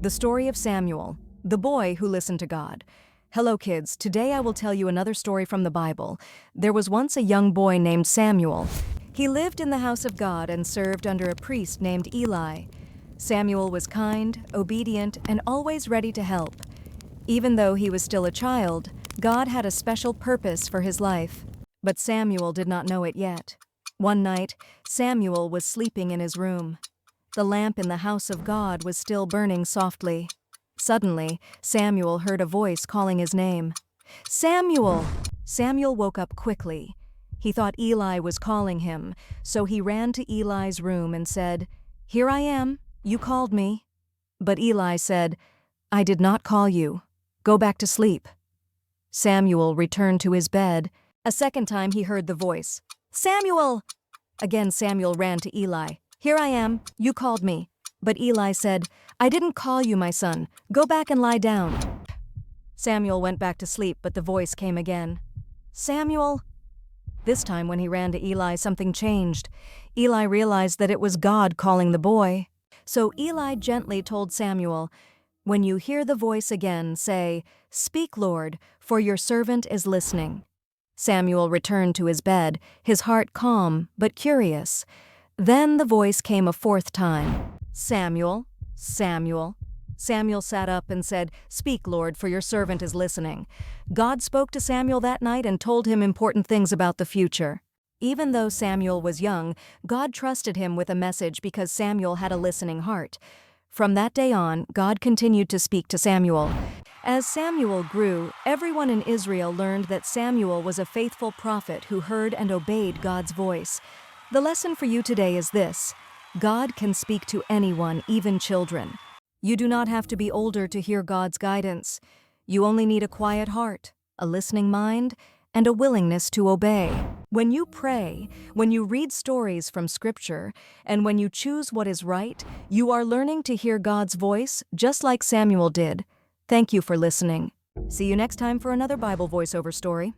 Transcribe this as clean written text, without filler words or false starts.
The story of Samuel, the boy who listened to God. Hello kids, today I will tell you another story from the Bible. There was once a young boy named Samuel. He lived in the house of God and served under a priest named Eli. Samuel was kind, obedient, and always ready to help. Even though he was still a child, God had a special purpose for his life. But Samuel did not know it yet. One night, Samuel was sleeping in his room. The lamp in the house of God was still burning softly. Suddenly, Samuel heard a voice calling his name. "Samuel!" Samuel woke up quickly. He thought Eli was calling him, so he ran to Eli's room and said, "Here I am. You called me." But Eli said, "I did not call you. Go back to sleep." Samuel returned to his bed. A second time he heard the voice, "Samuel!" Again Samuel ran to Eli. "Here I am. You called me." But Eli said, "I didn't call you, my son. Go back and lie down." Samuel went back to sleep, but the voice came again. "Samuel!" This time when he ran to Eli, something changed. Eli realized that it was God calling the boy. So Eli gently told Samuel, "When you hear the voice again, say, 'Speak, Lord, for your servant is listening.'" Samuel returned to his bed, his heart calm but curious. Then the voice came a fourth time. "Samuel, Samuel." Samuel sat up and said, "Speak, Lord, for your servant is listening." God spoke to Samuel that night and told him important things about the future. Even though Samuel was young, God trusted him with a message because Samuel had a listening heart. From that day on, God continued to speak to Samuel. As Samuel grew, everyone in Israel learned that Samuel was a faithful prophet who heard and obeyed God's voice. The lesson for you today is this: God can speak to anyone, even children. You do not have to be older to hear God's guidance. You only need a quiet heart, a listening mind, and a willingness to obey. When you pray, when you read stories from Scripture, and when you choose what is right, you are learning to hear God's voice just like Samuel did. Thank you for listening. See you next time for another Bible voiceover story.